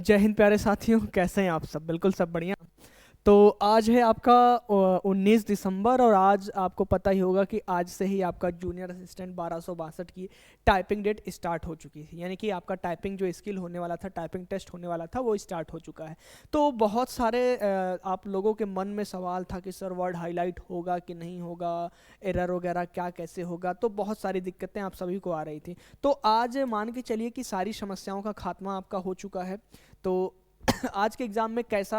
जय हिंद प्यारे साथियों, कैसे हैं आप सब? बिल्कुल सब बढ़िया। तो आज है आपका 19 दिसंबर और आज आपको पता ही होगा कि आज से ही आपका जूनियर असिस्टेंट 1262 की टाइपिंग डेट स्टार्ट हो चुकी थी। यानी कि आपका टाइपिंग जो स्किल होने वाला था, टाइपिंग टेस्ट होने वाला था, वो स्टार्ट हो चुका है। तो बहुत सारे आप लोगों के मन में सवाल था कि सर वर्ड हाईलाइट होगा कि नहीं होगा, एरर वगैरह क्या कैसे होगा। तो बहुत सारी दिक्कतें आप सभी को आ रही थी। तो आज मान के चलिए कि सारी समस्याओं का खात्मा आपका हो चुका है। तो आज के एग्जाम में कैसा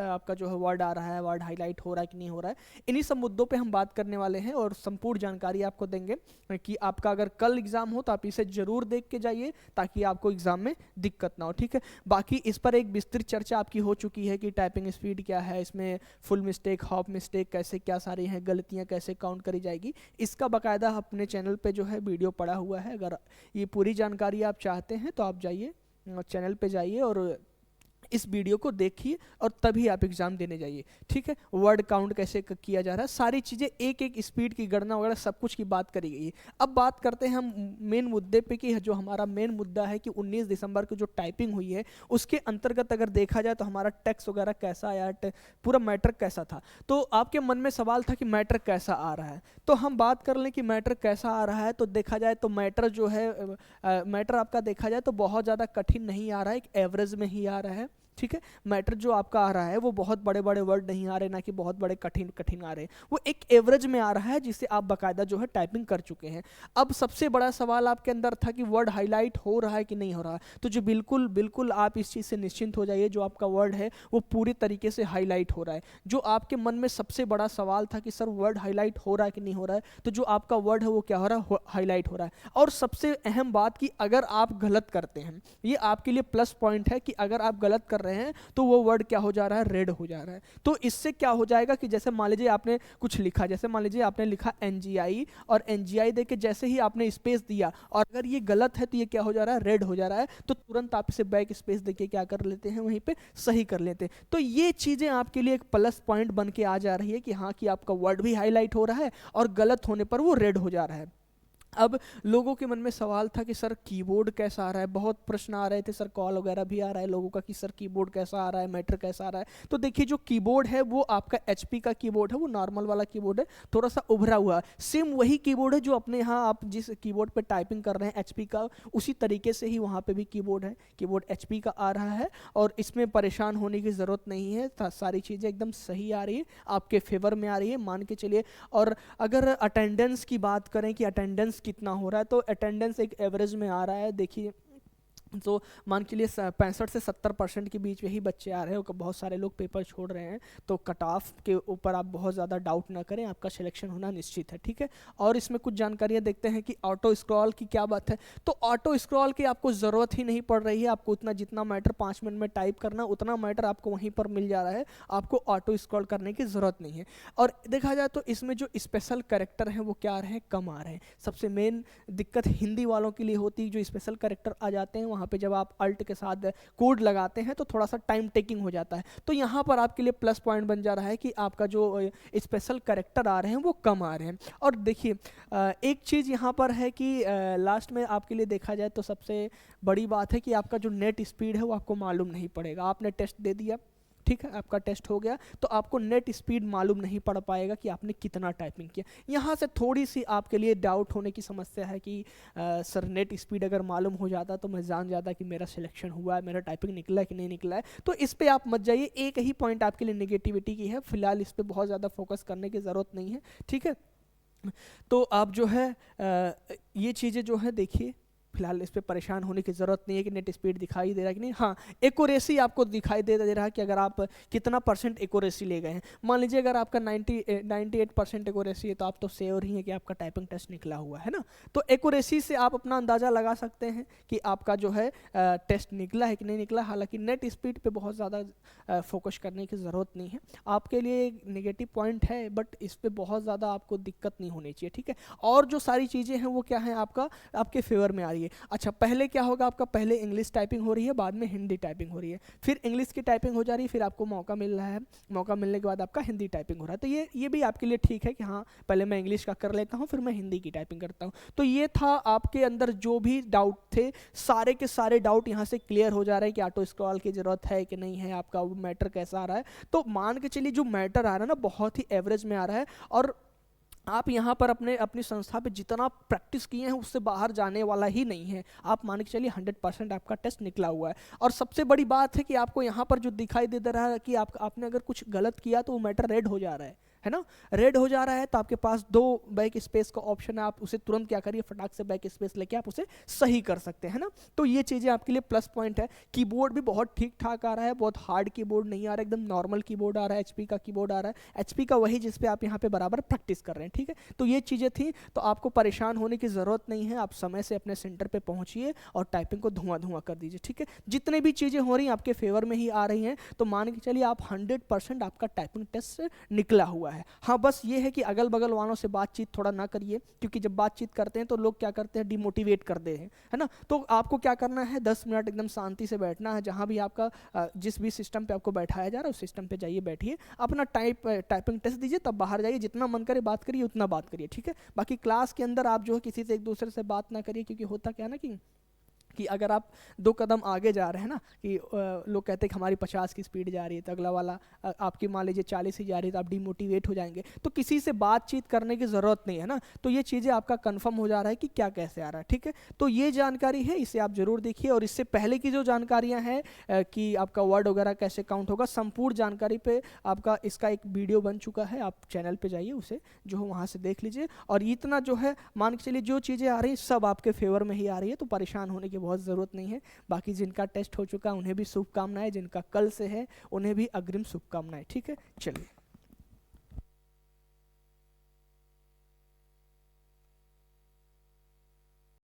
आपका जो है वर्ड आ रहा है, वर्ड हाईलाइट हो रहा है कि नहीं हो रहा है, इन्हीं सब मुद्दों पे हम बात करने वाले हैं और संपूर्ण जानकारी आपको देंगे कि आपका अगर कल एग्जाम हो तो आप इसे जरूर देख के जाइए ताकि आपको एग्जाम में दिक्कत ना हो। ठीक है, बाकी इस पर एक विस्तृत चर्चा आपकी हो चुकी है कि टाइपिंग स्पीड क्या है, इसमें फुल मिस्टेक, हाफ मिस्टेक कैसे, क्या सारी हैं गलतियां, कैसे काउंट करी जाएगी। इसका बाकायदा अपने चैनल पे जो है वीडियो पड़ा हुआ है। अगर ये पूरी जानकारी आप चाहते हैं तो आप जाइए, चैनल पे जाइए और इस वीडियो को देखिए और तभी आप एग्जाम देने जाइए। ठीक है, वर्ड काउंट कैसे किया जा रहा है, सारी चीज़ें, एक एक स्पीड की गणना वगैरह सब कुछ की बात करी गई है। अब बात करते हैं हम मेन मुद्दे पे कि जो हमारा मेन मुद्दा है कि 19 दिसंबर को जो टाइपिंग हुई है उसके अंतर्गत अगर देखा जाए तो हमारा टेक्स्ट वगैरह कैसा आया, पूरा मैटर कैसा था। तो आपके मन में सवाल था कि मैटर कैसा आ रहा है, तो हम बात कर लें कि मैटर कैसा आ रहा है। तो देखा जाए तो मैटर जो है मैटर आपका देखा जाए तो बहुत ज़्यादा कठिन नहीं आ रहा है, एक एवरेज में ही आ रहा है। ठीक है, मैटर जो आपका आ रहा है वो बहुत बड़े बड़े वर्ड नहीं आ रहे, ना कि बहुत बड़े कठिन कठिन आ रहे, वो एक एवरेज में आ रहा है जिसे आप बाकायदा जो है टाइपिंग कर चुके हैं। अब सबसे बड़ा सवाल आपके अंदर था कि वर्ड हाईलाइट हो रहा है कि नहीं हो रहा है। तो जो बिल्कुल बिल्कुल आप इस चीज़ से निश्चिंत हो जाइए, जो आपका वर्ड है वो पूरी तरीके से हाईलाइट हो रहा है। जो आपके मन में सबसे बड़ा सवाल था कि सर वर्ड हाईलाइट हो रहा है कि नहीं हो रहा है, तो जो आपका वर्ड है वो क्या हो रहा है, हाईलाइट हो रहा है। और सबसे अहम बात कि अगर आप गलत करते हैं, ये आपके लिए प्लस पॉइंट है कि अगर आप गलत कर रहे हैं तो वो वर्ड क्या हो जा रहा है, रेड हो जा रहा है। तो इससे क्या हो जाएगा कि जैसे मान लीजिए आपने कुछ लिखा, जैसे मान लीजिए आपने लिखा एनजीआई और एनजीआई देके जैसे ही आपने स्पेस दिया और अगर ये गलत है तो ये क्या हो जा रहा है, रेड हो जा रहा है। तो तुरंत आप इसे बैक स्पेस देके क्या कर लेते हैं, वहीं पे सही कर लेते हैं। तो ये चीजें आपके लिए एक प्लस पॉइंट बन के आ जा रही है कि हाँ, कि आपका वर्ड भी हाईलाइट हो रहा है और गलत होने पर वो रेड हो जा रहा है। अब लोगों के मन में सवाल था कि सर कीबोर्ड कैसा आ रहा है, बहुत प्रश्न आ रहे थे, सर कॉल वगैरह भी आ रहा है लोगों का कि सर कीबोर्ड कैसा आ रहा है, मैटर कैसा आ रहा है। तो देखिए जो कीबोर्ड है वो आपका एचपी का कीबोर्ड है, वो नॉर्मल वाला कीबोर्ड है, थोड़ा सा उभरा हुआ है। सेम वही कीबोर्ड है जो अपने यहाँ आप जिस कीबोर्ड पे टाइपिंग कर रहे हैं एचपी का, उसी तरीके से ही वहाँ पे भी कीबोर्ड है, कीबोर्ड एचपी का आ रहा है। और इसमें परेशान होने की ज़रूरत नहीं है, सारी चीज़ें एकदम सही आ रही है, आपके फेवर में आ रही है, मान के चलिए। और अगर अटेंडेंस की बात करें कि अटेंडेंस कितना हो रहा है, तो अटेंडेंस एक एवरेज में आ रहा है। देखिए तो मान के लिए 65 से 70% के बीच में ही बच्चे आ रहे हैं, बहुत सारे लोग पेपर छोड़ रहे हैं। तो कट ऑफ के ऊपर आप बहुत ज़्यादा डाउट ना करें, आपका सिलेक्शन होना निश्चित है। ठीक है, और इसमें कुछ जानकारियाँ देखते हैं कि ऑटो स्क्रॉल की क्या बात है। तो ऑटो स्क्रॉल की आपको ज़रूरत ही नहीं पड़ रही है, आपको उतना जितना मैटर 5 मिनट में टाइप करना उतना मैटर आपको वहीं पर मिल जा रहा है, आपको ऑटो स्क्रॉल करने की ज़रूरत नहीं है। और देखा जाए तो इसमें जो स्पेशल करेक्टर हैं वो क्या आ रहे हैं, कम आ रहे हैं। सबसे मेन दिक्कत हिंदी वालों के लिए होती है, जो स्पेशल करेक्टर आ जाते हैं वहाँ पे जब आप अल्ट के साथ कोड लगाते हैं तो थोड़ा सा टाइम टेकिंग हो जाता है। तो यहाँ पर आपके लिए प्लस पॉइंट बन जा रहा है कि आपका जो स्पेशल करेक्टर आ रहे हैं वो कम आ रहे हैं। और देखिए एक चीज़ यहाँ पर है कि लास्ट में आपके लिए देखा जाए तो सबसे बड़ी बात है कि आपका जो नेट स्पीड है वो आपको मालूम नहीं पड़ेगा। आपने टेस्ट दे दिया, ठीक है, आपका टेस्ट हो गया, तो आपको नेट स्पीड मालूम नहीं पड़ पाएगा कि आपने कितना टाइपिंग किया। यहाँ से थोड़ी सी आपके लिए डाउट होने की समस्या है कि सर नेट स्पीड अगर मालूम हो जाता तो मैं जान जाता कि मेरा सिलेक्शन हुआ है, मेरा टाइपिंग निकला है कि नहीं निकला है। तो इस पर आप मत जाइए, एक ही पॉइंट आपके लिए नेगेटिविटी की है, फिलहाल इस पर बहुत ज़्यादा फोकस करने की ज़रूरत नहीं है। ठीक है, तो आप जो है ये चीज़ें जो है देखिए, फिलहाल इस पे परेशान होने की ज़रूरत नहीं है कि नेट स्पीड दिखाई दे रहा है कि नहीं। हाँ, एक्यूरेसी आपको दिखाई दे रहा है कि अगर आप कितना परसेंट एक्यूरेसी ले गए हैं। मान लीजिए अगर आपका 98% एक्यूरेसी है तो आप तो श्योर ही है कि आपका टाइपिंग टेस्ट निकला हुआ है ना। तो एक्यूरेसी से आप अपना अंदाज़ा लगा सकते हैं कि आपका जो है टेस्ट निकला है कि नहीं निकला। हालांकि नेट स्पीड पे बहुत ज़्यादा फोकस करने की ज़रूरत नहीं है, आपके लिए नेगेटिव पॉइंट है, बट इस पर बहुत ज़्यादा आपको दिक्कत नहीं होनी चाहिए। ठीक है, और जो सारी चीज़ें हैं वो क्या है, आपका आपके फेवर में आ रही है। रही है। अच्छा, पहले क्या होगा आपका, पहले इंग्लिश टाइपिंग हो रही है, बाद में हिंदी टाइपिंग हो रही है, फिर इंग्लिश की टाइपिंग हो जा रही है, फिर आपको मौका मिल रहा है, मौका मिलने के बाद आपका हिंदी टाइपिंग हो रहा है। तो ये भी आपके लिए ठीक है कि हाँ पहले मैं इंग्लिश का कर लेता हूँ, फिर मैं हिंदी की टाइपिंग करता हूँ। तो ये था आपके अंदर जो भी डाउट थे, सारे के सारे डाउट यहाँ से क्लियर हो जा रहे हैं कि ऑटो स्क्रॉल की ज़रूरत है कि नहीं है, आपका वो मैटर कैसा आ रहा है। तो मान के चलिए जो मैटर आ रहा है ना बहुत ही एवरेज में आ रहा है, और आप यहाँ पर अपनी संस्था पे जितना प्रैक्टिस किए हैं उससे बाहर जाने वाला ही नहीं है। आप मान के चलिए 100% आपका टेस्ट निकला हुआ है। और सबसे बड़ी बात है कि आपको यहाँ पर जो दिखाई दे रहा है कि आपने अगर कुछ गलत किया तो वो मैटर रेड हो जा रहा है ना, रेड हो जा रहा है। तो आपके पास 2 बैक स्पेस का ऑप्शन है, आप उसे तुरंत क्या करिए, फटाक से बैक स्पेस लेके आप उसे सही कर सकते हैं ना। तो ये चीज़ें आपके लिए प्लस पॉइंट है। कीबोर्ड भी बहुत ठीक ठाक आ रहा है, बहुत हार्ड कीबोर्ड नहीं आ रहा है, एकदम नॉर्मल कीबोर्ड आ रहा है, एचपी का कीबोर्ड आ रहा है, एचपी का वही जिस पे आप यहाँ पे बराबर प्रैक्टिस कर रहे हैं, ठीक है। तो ये चीज़ें थी, तो आपको परेशान होने की ज़रूरत नहीं है, आप समय से अपने सेंटर पे पहुँचिए और टाइपिंग को धुआं कर दीजिए, ठीक है। जितने भी चीज़ें हो रही हैं आपके फेवर में ही आ रही हैं, तो मान के चलिए आप 100% आपका टाइपिंग टेस्ट से निकला हुआ है। हाँ बस ये है कि अगल बगल वालों से बातचीत थोड़ा ना करिए, क्योंकि जब बातचीत करते हैं तो लोग क्या करते हैं, डिमोटिवेट करते हैं, है ना। तो आपको क्या करना है, 10 मिनट एकदम शांति से बैठना है, जहाँ भी आपका जिस भी सिस्टम पे आपको बैठाया जा रहा है उस सिस्टम पे जाइए, बैठिए, अपना टाइपिंग टेस्ट दीजिए, तब बाहर जाइए, जितना मन करे बात करिए उतना बात करिए, ठीक है। बाकी क्लास के अंदर आप जो है किसी से एक दूसरे से बात ना करिए, क्योंकि होता क्या है ना कि अगर आप 2 कदम आगे जा रहे हैं ना, कि लोग कहते हैं कि हमारी 50 की स्पीड जा रही है, तो अगला वाला आपकी मान लीजिए 40 ही जा रही है, तो आप डिमोटिवेट हो जाएंगे। तो किसी से बातचीत करने की ज़रूरत नहीं है ना। तो ये चीज़ें आपका कंफर्म हो जा रहा है कि क्या कैसे आ रहा है, ठीक है। तो ये जानकारी है, इसे आप ज़रूर देखिए। और इससे पहले की जो जानकारियाँ हैं कि आपका वर्ड वगैरह कैसे काउंट होगा, संपूर्ण जानकारी पे आपका इसका एक वीडियो बन चुका है, आप चैनल पे जाइए, उसे जो है वहाँ से देख लीजिए। और इतना जो है मान के चलिए जो चीज़ें आ रही हैं सब आपके फेवर में ही आ रही है, तो परेशान होने की बहुत ज़रूरत नहीं है। बाकी जिनका टेस्ट हो चुका उन्हें भी शुभकामनाएं, जिनका कल से है उन्हें भी अग्रिम शुभकामनाएं, ठीक है। चलिए।